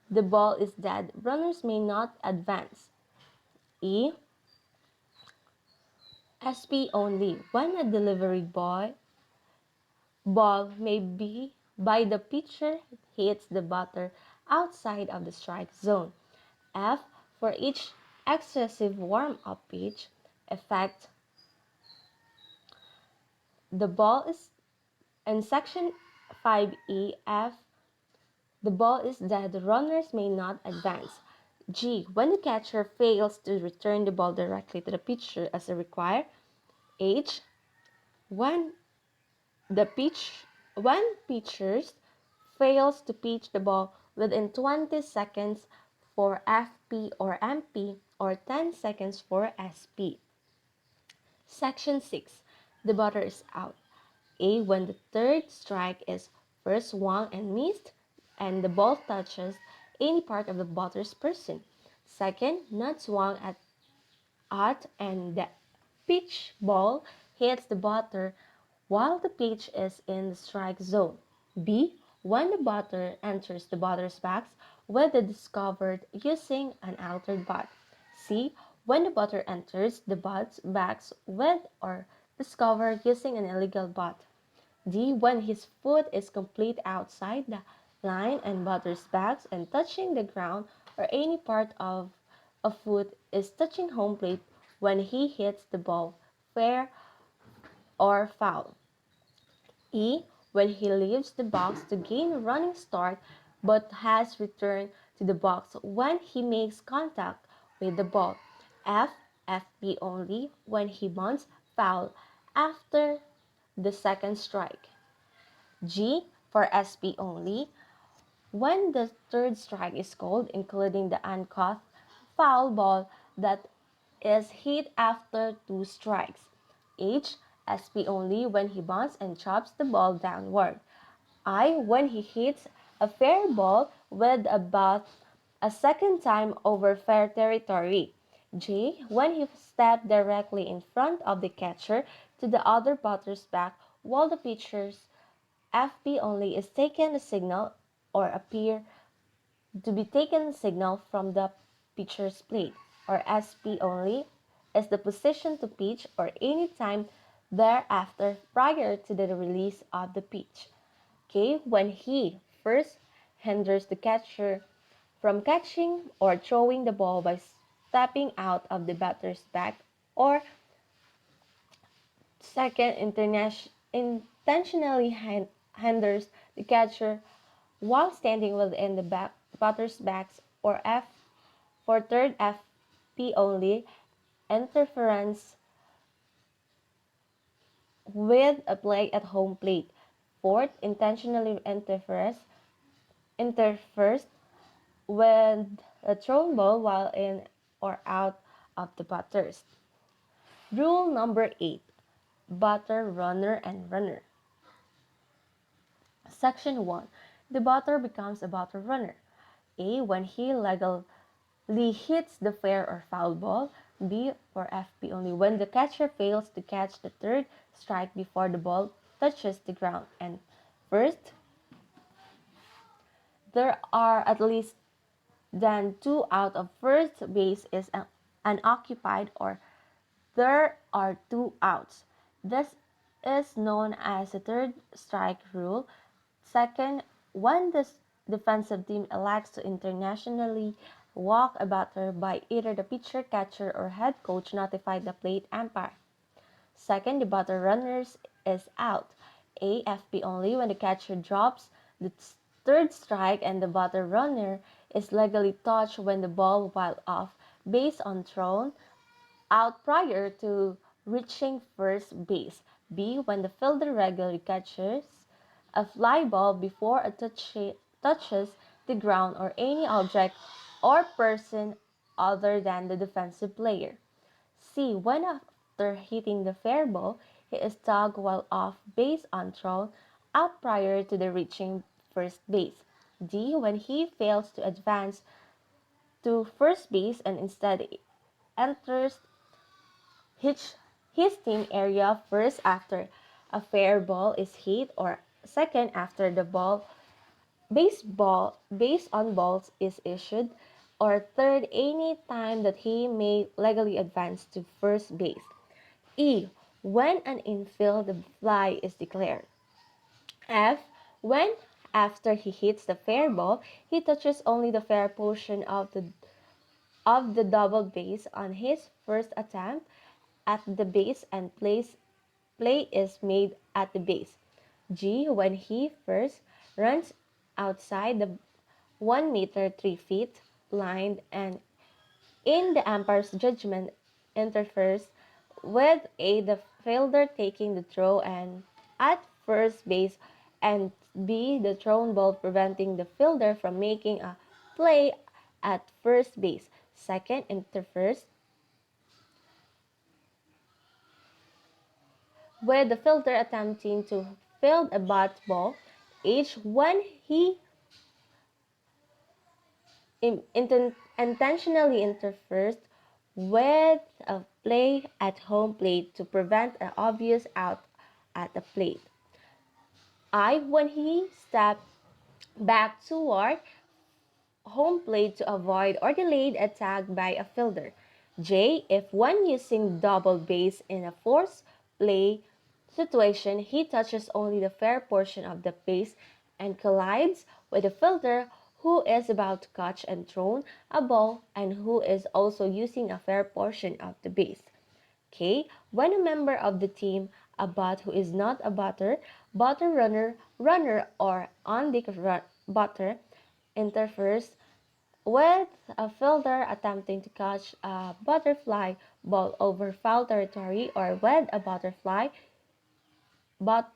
the ball is dead. Runners may not advance. E, SP only when a delivery ball may be by the pitcher hits the batter outside of the strike zone. F, for each excessive warm-up pitch effect, the ball is in section 5E F, the ball is dead, the runners may not advance. G, when the catcher fails to return the ball directly to the pitcher as required. H, when the pitch when pitchers fails to pitch the ball within 20 seconds for FP or MP or 10 seconds for SP. Section 6. The batter is out. A, when the third strike is first swung and missed and the ball touches any part of the batter's person. Second, not swung at and the pitch ball hits the batter while the pitch is in the strike zone. B, when the batter enters the batter's box with the discovered using an altered bat. C, when the batter enters the bat's box with or discovered using an illegal bat. D, when his foot is complete outside the line and batter's box and touching the ground or any part of a foot is touching home plate when he hits the ball, fair or foul. E, when he leaves the box to gain a running start but has returned to the box when he makes contact with the ball. F, FP only when he bunts foul after the second strike. G, for SP only when the third strike is called, including the uncaught foul ball that is hit after two strikes. H, SP only when he bunts and chops the ball downward. I, when he hits a fair ball with a bat a second time over fair territory. J, when he stepped directly in front of the catcher to the other batter's back while the pitcher's FP only is taken a signal or appear to be taken signal from the pitcher's plate, or SP only is the position to pitch or any time thereafter prior to the release of the pitch. Okay, when he first hinders the catcher from catching or throwing the ball by stepping out of the batter's back, or second, intentionally hinders the catcher while standing within the batter's backs, or F for third, FP only, interference with a play at home plate. Fourth, intentionally interferes with a thrown ball while in or out of the batters. Rule number 8. Batter, runner, and runner. Section 1. The batter becomes a batter runner. A. When he legally hits the fair or foul ball. B. For FP only. When the catcher fails to catch the third strike before the ball touches the ground. And first, there are at least then two out of first base is unoccupied, or there are two outs. This is known as the third strike rule. Second, when the defensive team elects to internationally walk a batter by either the pitcher, catcher, or head coach notify the plate umpire. Second, the batter runners is out. AFP only when the catcher drops the third strike and the batter runner is legally touched when the ball while off base on thrown out prior to reaching first base. B. When the fielder regularly catches a fly ball before it touches the ground or any object or person other than the defensive player. C. When after hitting the fair ball, he is tagged while off base on thrown out prior to the reaching first base. D. When he fails to advance to first base and instead enters his, his team area first after a fair ball is hit, or second after the base on balls is issued, or third any time that he may legally advance to first base. E. When an infield fly is declared. F. When after he hits the fair ball, he touches only the fair portion of the double base on his first attempt at the base and play is made at the base. G. When he first runs outside the 1 meter 3 feet line and in the umpire's judgment interferes with A. The fielder taking the throw and at first base, and B. The thrown ball preventing the fielder from making a play at first base. Second, interferes with the fielder attempting to field a bat ball. H. When he intentionally interferes with a play at home plate to prevent an obvious out at the plate. I. When he steps back toward home plate to avoid or delayed attack by a fielder. J. If when using double base in a force play situation, he touches only the fair portion of the base and collides with the fielder who is about to catch and throw a ball and who is also using a fair portion of the base. Okay, when a member of the team, a bat who is not a batter runner, or on the batter interferes with a fielder attempting to catch a butterfly ball over foul territory, or with a but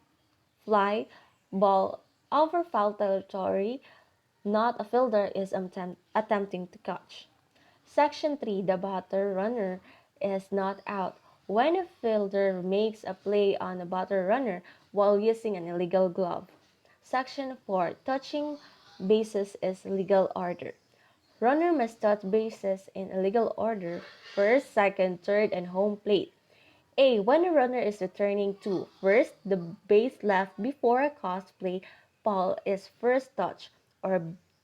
fly ball over foul territory, not a fielder is attempting to catch. Section 3. The batter runner is not out when a fielder makes a play on a batter runner while using an illegal glove. Section 4. Touching bases is legal order. Runner must touch bases in a legal order: first, second, third, and home plate. A. When a runner is returning to first, the base left before a cross play ball is first touched, or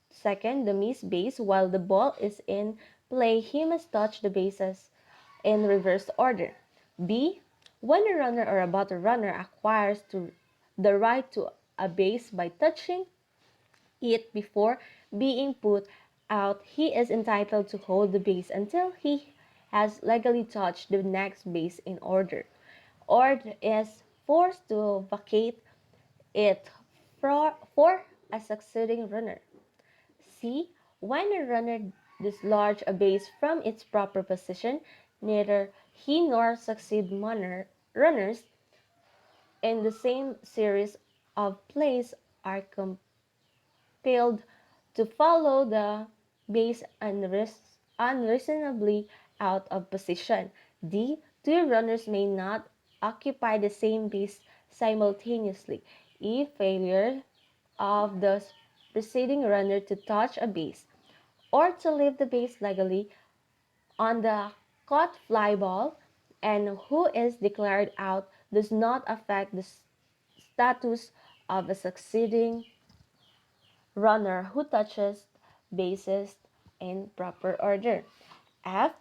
second, the missed base while the ball is in play, he must touch the bases in reverse order. B. When a runner or a batter runner acquires the right to a base by touching it before being put out, he is entitled to hold the base until he has legally touched the next base in order, or is forced to vacate it for a succeeding runner. C. When a runner dislodges a base from its proper position, neither he nor succeeding runners in the same series of plays are compelled to follow the base unreasonably out of position. D. Two runners may not occupy the same base simultaneously. E. Failure of the preceding runner to touch a base or to leave the base legally on the caught fly ball and who is declared out does not affect the status of a succeeding runner who touches bases in proper order. F.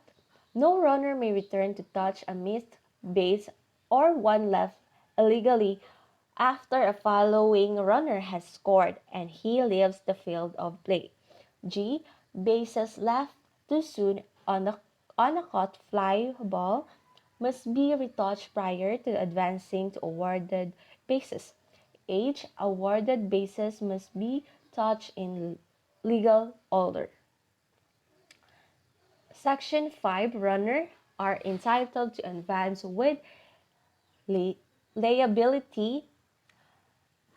No runner may return to touch a missed base or one left illegally after a following runner has scored and he leaves the field of play. G. Bases left too soon on a caught fly ball must be retouched prior to advancing to awarded bases. H. Awarded bases must be touched in legal order. Section 5 Runner are entitled to advance with liability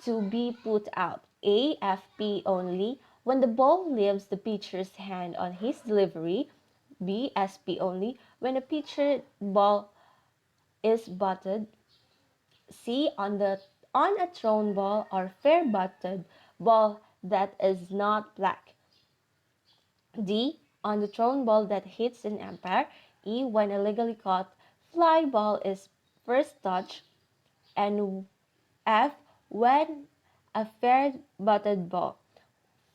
to be put out. AFP only when the ball leaves the pitcher's hand on his delivery. BSP only when the pitcher ball is batted. C on a thrown ball or fair batted ball that is not black. D. On the thrown ball that hits an umpire. E. When a legally caught fly ball is first touched. And F. When a fair batted ball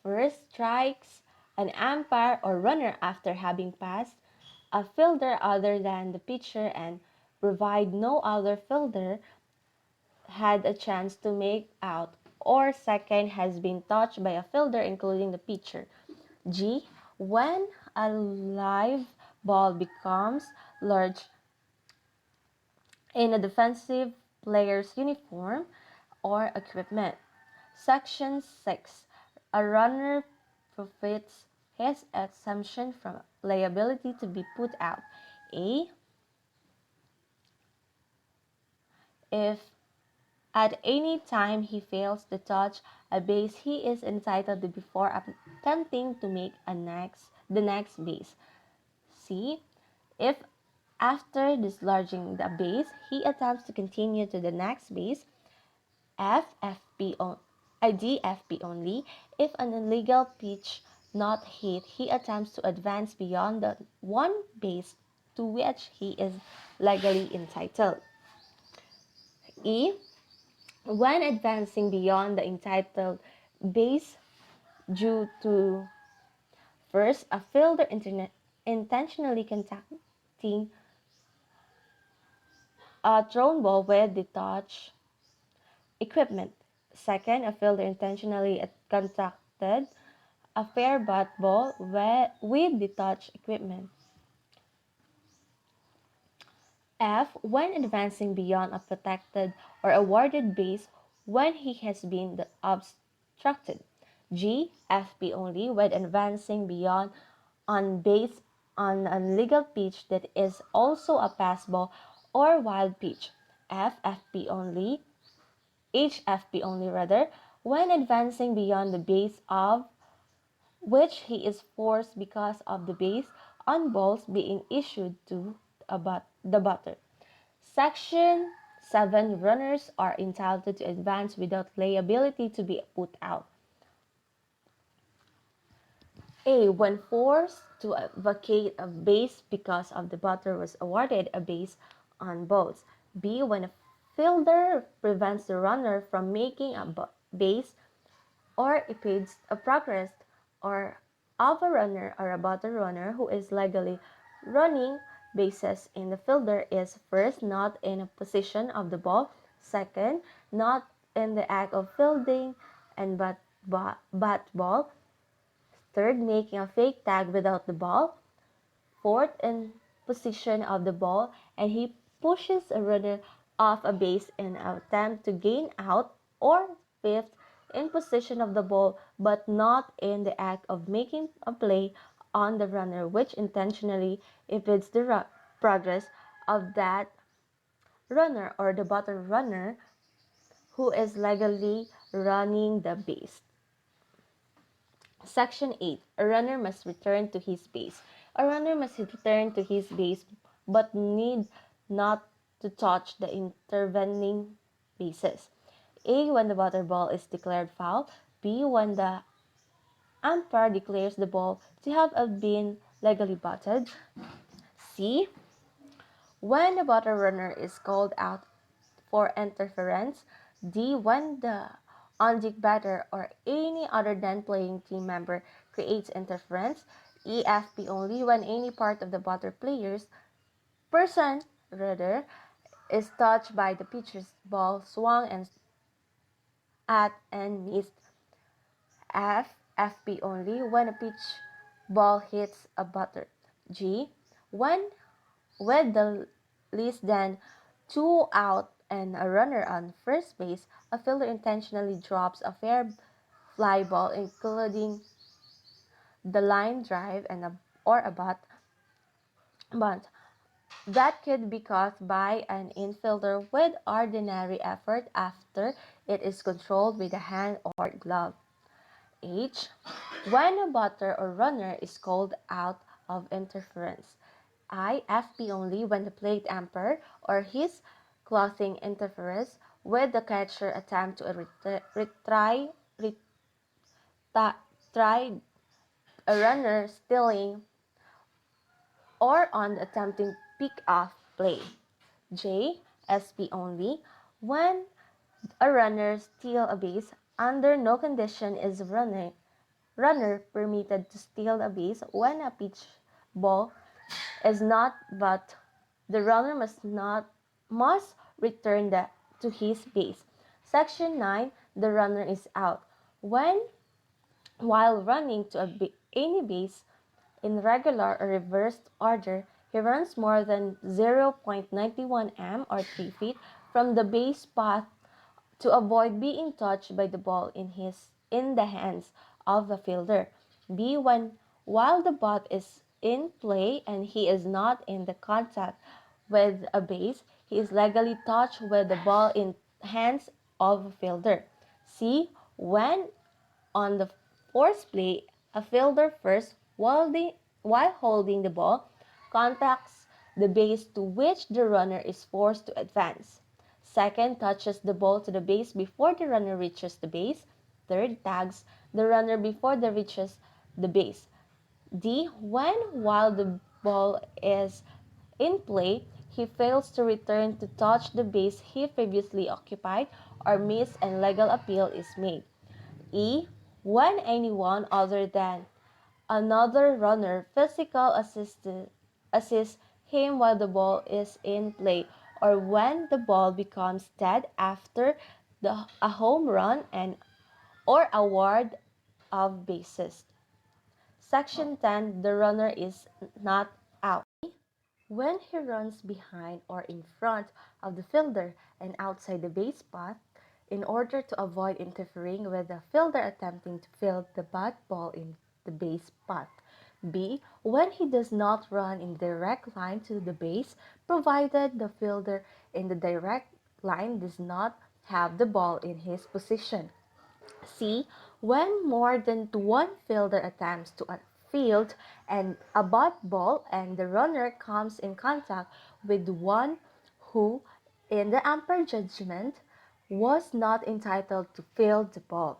first strikes an umpire or runner after having passed a fielder other than the pitcher and provide no other fielder had a chance to make out or second has been touched by a fielder including the pitcher. G. When a live ball becomes large in a defensive player's uniform or equipment. Section 6. A runner forfeits his exemption from liability to be put out. A. If at any time he fails to touch a base he is entitled to before attempting to make the next base. C. If after dislodging the base he attempts to continue to the next base. DFP only. If an illegal pitch not hit, he attempts to advance beyond the one base to which he is legally entitled. E. When advancing beyond the entitled base due to first, a fielder intentionally contacting a thrown ball with the touch equipment. Second, a fielder intentionally contacted a fair bat ball with the touch equipment. F. When advancing beyond a protected or awarded base when he has been obstructed. G. FP only when advancing beyond on base on a legal pitch that is also a pass ball or wild pitch. FFP only HFP only rather when advancing beyond the base of which he is forced because of the base on balls being issued to the batter. Section 7 Runners are entitled to advance without liability to be put out. A. When forced to vacate a base because of the batter was awarded a base on balls. B. When a fielder prevents the runner from making a base or impedes a progress or of a runner or a batter runner who is legally running bases in the fielder is first, not in a position of the ball; second, not in the act of fielding and bat ball; third, making a fake tag without the ball; fourth, in possession of the ball and he pushes a runner off a base in an attempt to gain out; or fifth, in possession of the ball but not in the act of making a play on the runner, which intentionally impedes the progress of that runner or the batter runner who is legally running the base. Section 8. A runner must return to his base. A runner must return to his base but need not to touch the intervening bases. A. When the batter ball is declared foul. B. When the umpire declares the ball to have been legally batted. C. When the batter runner is called out for interference. D. When the on-deck batter or any other non-playing team member creates interference. E. F. P. Only when any part of the batter player's person rather is touched by the pitcher's ball swung and at and missed. F. FP only when a pitch ball hits a batter. G. When with the less than two out and a runner on first base, a fielder intentionally drops a fair fly ball, including the line drive and or a bunt. That could be caught by an infielder with ordinary effort after it is controlled with a hand or glove. H. When a batter or runner is called out of interference. I. FP only when the plate umpire or his clothing interferes with the catcher attempt to try a runner stealing or on attempting pick-off play. J. SP only when a runner steals a base. Under no condition is runner permitted to steal a base when a pitch ball is not but the runner must return to his base. Section 9. The runner is out. When while running to any base in regular or reversed order, he runs more than 0.91 m or 3 feet from the base path to avoid being touched by the ball in the hands of the fielder. B. While the bat is in play and he is not in the contact with a base, he is legally touched with the ball in hands of a fielder. C. When on the force play, a fielder first, while holding the ball, contacts the base to which the runner is forced to advance. Second, touches the ball to the base before the runner reaches the base. Third, tags the runner before the reaches the base. D. While the ball is in play, he fails to return to touch the base he previously occupied or missed and legal appeal is made. E. When anyone other than another runner assists him while the ball is in play, or when the ball becomes dead after a home run and or award of bases. Section 10. The runner is not out. When he runs behind or in front of the fielder and outside the base path, in order to avoid interfering with the fielder attempting to field the bat ball in the base path. B. When he does not run in direct line to the base, provided the fielder in the direct line does not have the ball in his position. C. When more than one fielder attempts to field and a bat ball and the runner comes in contact with one who, in the umpire judgment, was not entitled to field the ball.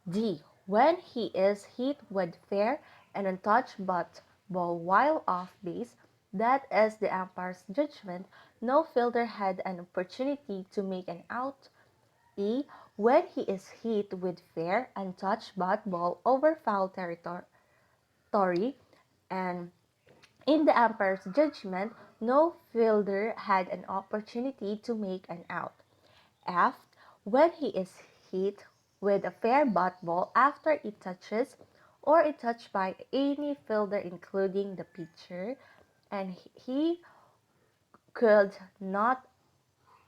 D. When he is hit with fair and untouched bat ball while off base, that is the umpire's judgment, no fielder had an opportunity to make an out. E. When he is hit with fair, untouched bat ball over foul territory and In the umpire's judgment, no fielder had an opportunity to make an out. F. When he is hit with a fair butt ball after it touches or it touched by any fielder including the pitcher and he could not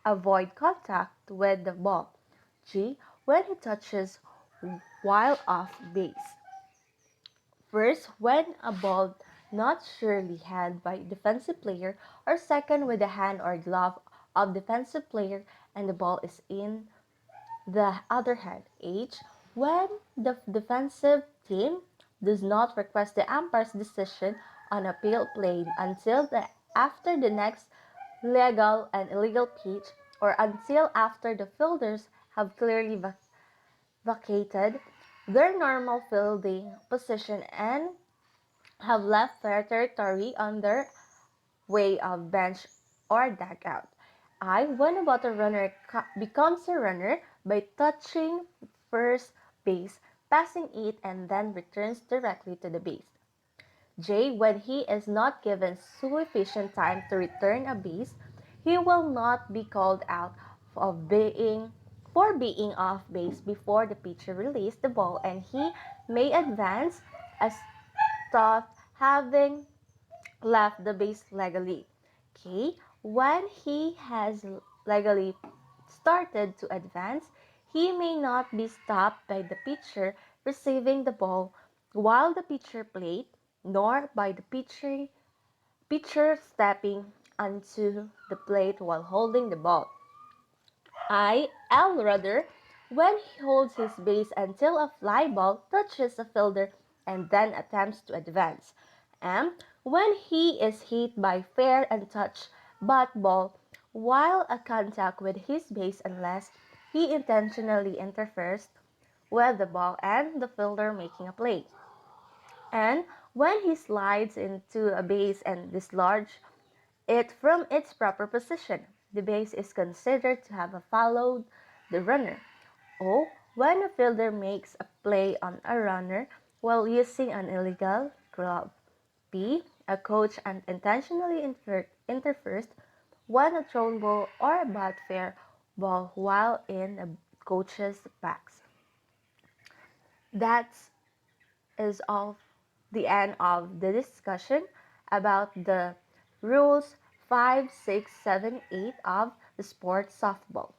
avoid contact with the ball. G. When he touches while off base. First, when a ball not surely had by defensive player, or second with the hand or glove of defensive player and the ball is in the other hand. H. When the defensive team does not request the umpire's decision on appeal played until after the next legal and illegal pitch or until after the fielders have clearly vacated their normal fielding position and have left fair territory on their way of bench or dugout. I. When a bottom runner becomes a runner by touching first base, passing it, and then returns directly to the base. J. When he is not given sufficient time to return a base, he will not be called out of being for being off base before the pitcher releases the ball and he may advance as thought having left the base legally. Okay, when he has legally started to advance, he may not be stopped by the pitcher receiving the ball while the pitcher played, nor by the pitcher stepping onto the plate while holding the ball. L rather, when he holds his base until a fly ball touches a fielder and then attempts to advance. M. When he is hit by fair and touch bat ball while a contact with his base unless he intentionally interferes with the ball and the fielder making a play. And when he slides into a base and dislodges it from its proper position, the base is considered to have followed the runner. O. When a fielder makes a play on a runner while using an illegal glove. P. A coach unintentionally interferes when a thrown ball or a bat fair ball while in a coach's box. That is all the end of the discussion about the rules 5, 6, 7, 8 of the sport softball.